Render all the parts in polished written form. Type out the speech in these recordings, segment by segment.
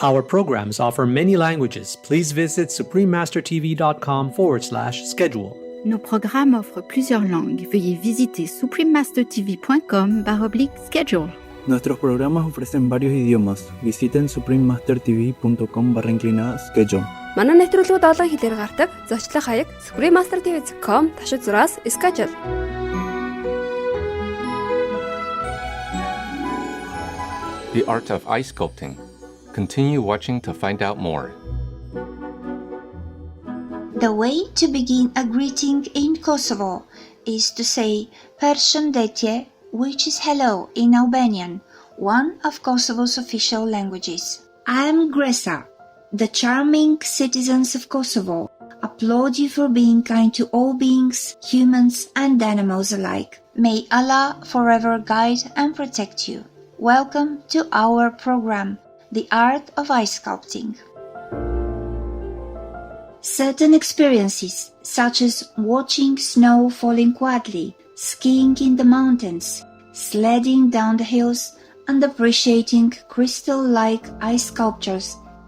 Our programs offer many languages. Please visit suprememastertv.com/schedule. Nos programmes offrent plusieurs langues. Veuillez visiter suprememastertv.com/schedule. Nuestros programas ofrecen varios idiomas. Visiten suprememastertv.com/schedule. Манай нэвтрүүлгүүд олон хэлээр гардаг. Зочлох хаяг suprememastertv.com/schedule. The art of ice sculpting. Continue watching to find out more. The way to begin a greeting in Kosovo is to say Përshëndetje, which is hello in Albanian, one of Kosovo's official languages. I am Gresa. The charming citizens of Kosovo applaud you for being kind to all beings, humans and animals alike. May Allah forever guide and protect you. Welcome to our program, The Art of Ice Sculpting. Certain experiences, such as watching snow falling quietly, skiing in the mountains, sledding down the hills, and appreciating crystal-like ice sculptures,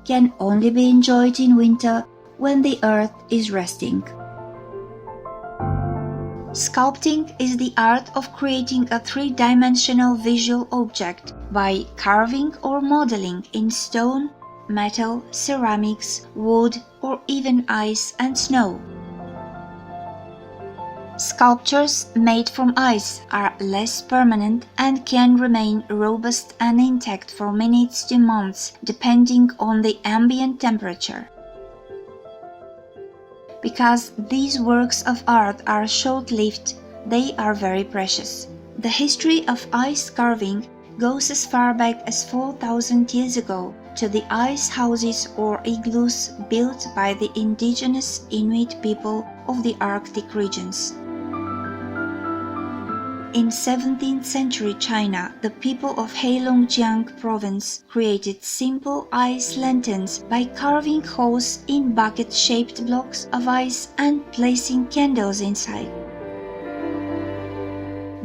can only be enjoyed in winter when the earth is resting. Sculpting is the art of creating a three-dimensional visual object by carving or modeling in stone, metal, ceramics, wood, or even ice and snow. Sculptures made from ice are less permanent and can remain robust and intact for minutes to months, depending on the ambient temperature. Because these works of art are short-lived, they are very precious. The history of ice carving goes as far back as 4,000 years ago to the ice houses or igloos built by the indigenous Inuit people of the Arctic regions. In 17th century China, the people of Heilongjiang province created simple ice lanterns by carving holes in bucket-shaped blocks of ice and placing candles inside.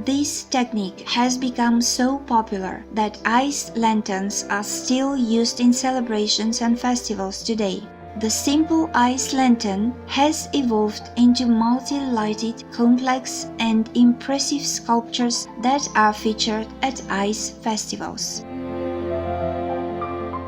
This technique has become so popular that ice lanterns are still used in celebrations and festivals today. The simple ice lantern has evolved into multi-lighted, complex and impressive sculptures that are featured at ice festivals.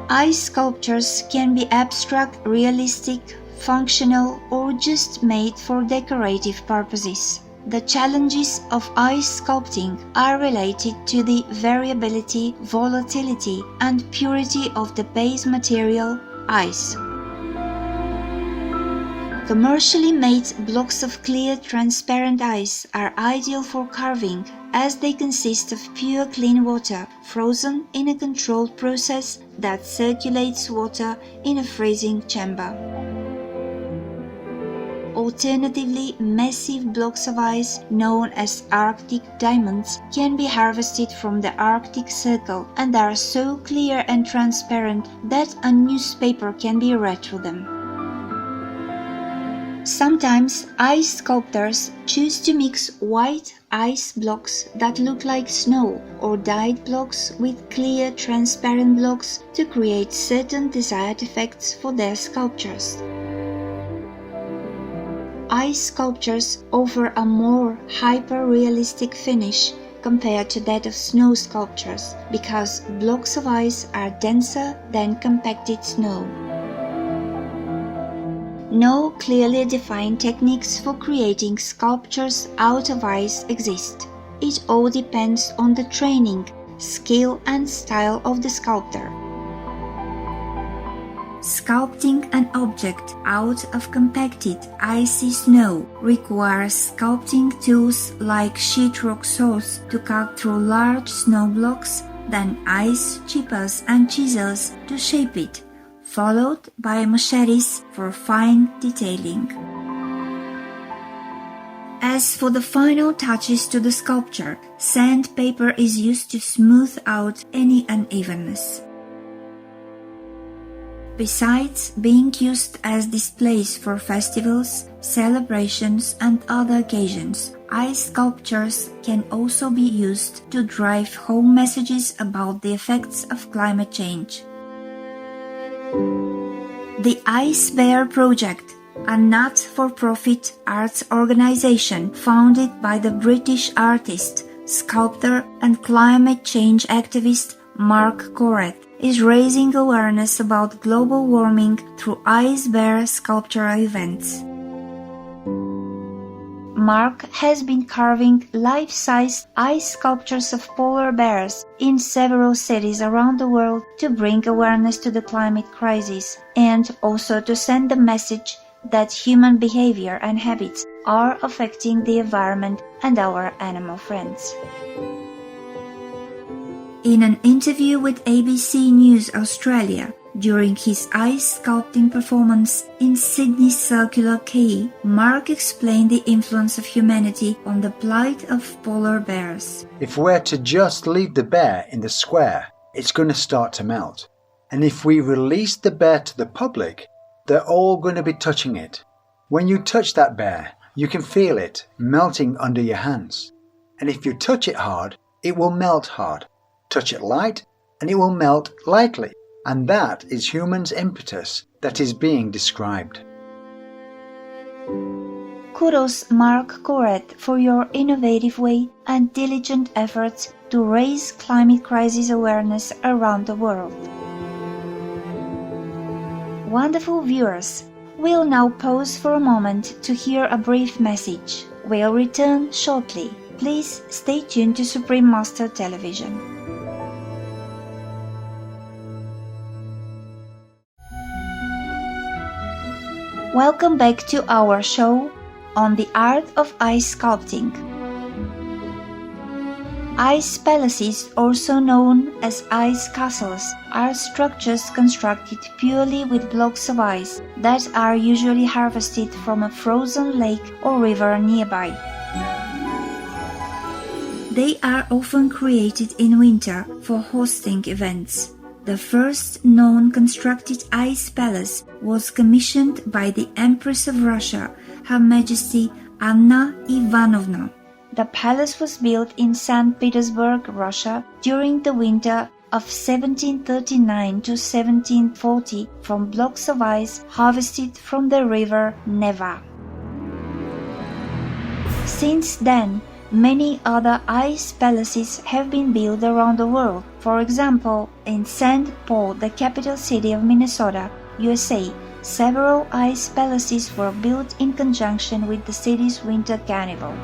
Ice sculptures can be abstract, realistic, functional, or just made for decorative purposes. The challenges of ice sculpting are related to the variability, volatility, and purity of the base material, ice. Commercially made blocks of clear, transparent ice are ideal for carving as they consist of pure, clean water frozen in a controlled process that circulates water in a freezing chamber. Alternatively, massive blocks of ice, known as Arctic diamonds, can be harvested from the Arctic Circle and are so clear and transparent that a newspaper can be read through them. Sometimes ice sculptors choose to mix white ice blocks that look like snow or dyed blocks with clear, transparent blocks to create certain desired effects for their sculptures. Ice sculptures offer a more hyper-realistic finish compared to that of snow sculptures because blocks of ice are denser than compacted snow. No clearly defined techniques for creating sculptures out of ice exist. It all depends on the training, skill and style of the sculptor. Sculpting an object out of compacted, icy snow requires sculpting tools like sheetrock saws to cut through large snow blocks, then ice chippers and chisels to shape it, followed by machetes for fine detailing. As for the final touches to the sculpture, sandpaper is used to smooth out any unevenness. Besides being used as displays for festivals, celebrations, and other occasions, ice sculptures can also be used to drive home messages about the effects of climate change. The Ice Bear Project, a not-for-profit arts organization founded by the British artist, sculptor and climate change activist Mark Corrett, is raising awareness about global warming through ice bear sculptural events. Mark has been carving life-size ice sculptures of polar bears in several cities around the world to bring awareness to the climate crisis and also to send the message that human behavior and habits are affecting the environment and our animal friends. In an interview with ABC News Australia, during his ice sculpting performance in Sydney's Circular Quay, Mark explained the influence of humanity on the plight of polar bears. If we're to just leave the bear in the square, it's going to start to melt. And if we release the bear to the public, they're all going to be touching it. When you touch that bear, you can feel it melting under your hands. And if you touch it hard, it will melt hard. Touch it light, and it will melt lightly. And that is humans' impetus that is being described. Kudos, Mark Corrett, for your innovative way and diligent efforts to raise climate crisis awareness around the world. Wonderful viewers, we'll now pause for a moment to hear a brief message. We'll return shortly. Please stay tuned to Supreme Master Television. Welcome back to our show on the art of ice sculpting. Ice palaces, also known as ice castles, are structures constructed purely with blocks of ice that are usually harvested from a frozen lake or river nearby. They are often created in winter for hosting events. The first known constructed ice palace was commissioned by the Empress of Russia, Her Majesty Anna Ivanovna. The palace was built in St. Petersburg, Russia, during the winter of 1739 to 1740 from blocks of ice harvested from the river Neva. Since then, many other ice palaces have been built around the world. For example, in St. Paul, the capital city of Minnesota, USA, several ice palaces were built in conjunction with the city's winter carnival.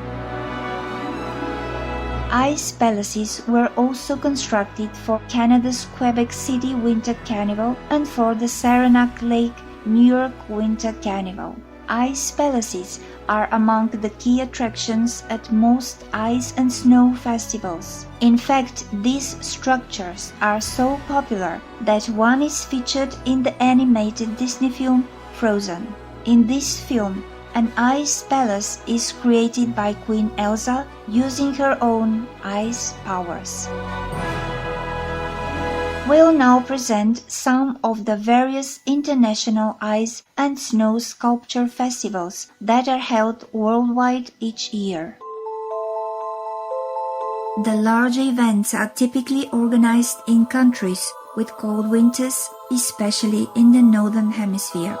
Ice palaces were also constructed for Canada's Quebec City Winter Carnival and for the Saranac Lake, New York Winter Carnival. Ice palaces are among the key attractions at most ice and snow festivals. In fact, these structures are so popular that one is featured in the animated Disney film Frozen. In this film, an ice palace is created by Queen Elsa using her own ice powers. We'll now present some of the various international ice and snow sculpture festivals that are held worldwide each year. The large events are typically organized in countries with cold winters, especially in the Northern Hemisphere.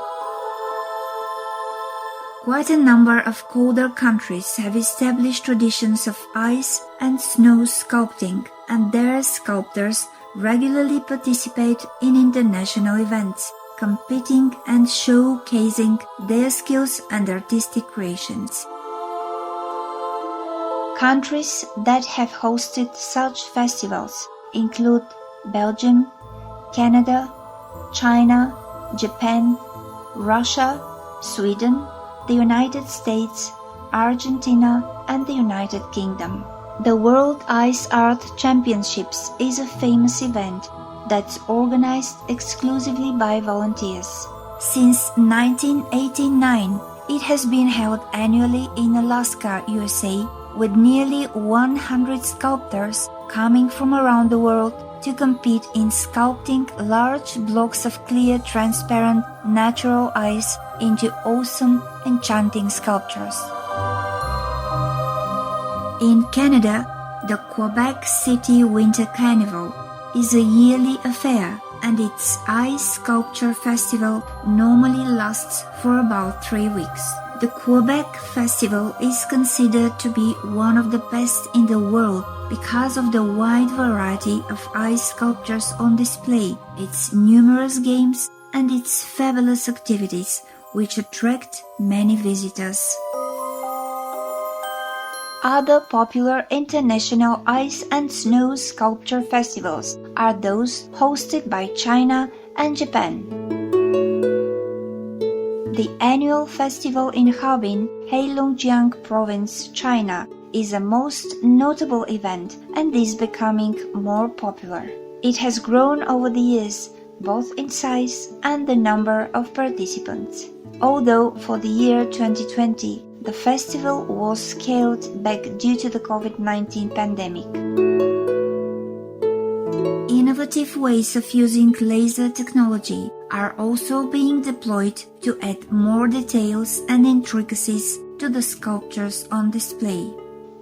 Quite a number of colder countries have established traditions of ice and snow sculpting, and their sculptors regularly participate in international events, competing and showcasing their skills and artistic creations. Countries that have hosted such festivals include Belgium, Canada, China, Japan, Russia, Sweden, the United States, Argentina, and the United Kingdom. The World Ice Art Championships is a famous event that's organized exclusively by volunteers. Since 1989, it has been held annually in Alaska, USA, with nearly 100 sculptors coming from around the world to compete in sculpting large blocks of clear, transparent, natural ice into awesome, enchanting sculptures. In Canada, the Quebec City Winter Carnival is a yearly affair, and its ice sculpture festival normally lasts for about 3 weeks. The Quebec Festival is considered to be one of the best in the world because of the wide variety of ice sculptures on display, its numerous games, and its fabulous activities, which attract many visitors. Other popular international ice and snow sculpture festivals are those hosted by China and Japan. The annual festival in Harbin, Heilongjiang Province, China, is a most notable event and is becoming more popular. It has grown over the years, both in size and the number of participants. Although for the year 2020, the festival was scaled back due to the COVID-19 pandemic. Innovative ways of using laser technology are also being deployed to add more details and intricacies to the sculptures on display.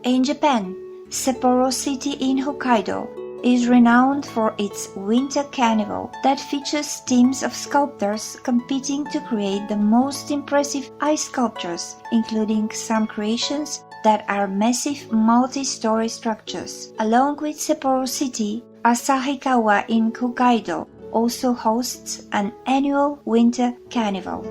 In Japan, Sapporo City in Hokkaido is renowned for its winter carnival that features teams of sculptors competing to create the most impressive ice sculptures, including some creations that are massive multi-story structures. Along with Sapporo City, Asahikawa in Hokkaido also hosts an annual winter carnival.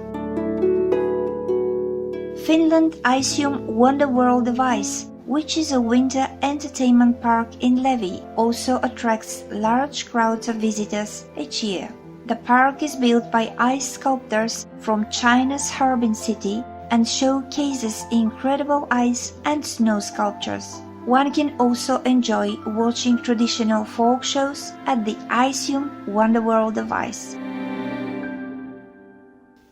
Finland Icium Wonder World of Ice, which is a winter entertainment park in Levi, also attracts large crowds of visitors each year. The park is built by ice sculptors from China's Harbin city and showcases incredible ice and snow sculptures. One can also enjoy watching traditional folk shows at the Icium Wonder World of Ice.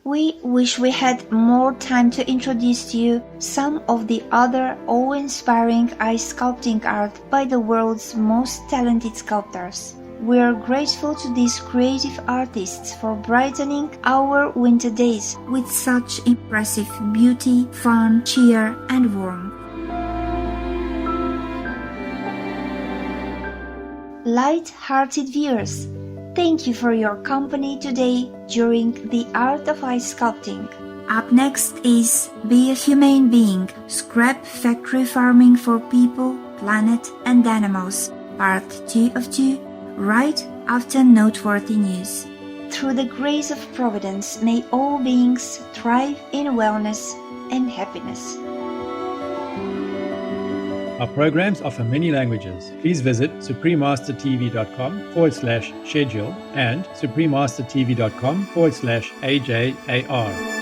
We wish we had more time to introduce to you some of the other awe-inspiring ice sculpting art by the world's most talented sculptors. We are grateful to these creative artists for brightening our winter days with such impressive beauty, fun, cheer, and warmth. Light-hearted viewers, thank you for your company today during the Art of Ice Sculpting. Up next is Be a Humane Being, Scrap Factory Farming for People, Planet and Animals, Part 2 of 2, right after noteworthy news. Through the grace of Providence, may all beings thrive in wellness and happiness. Our programs offer many languages. Please visit suprememastertv.com/schedule and suprememastertv.com/AJAR.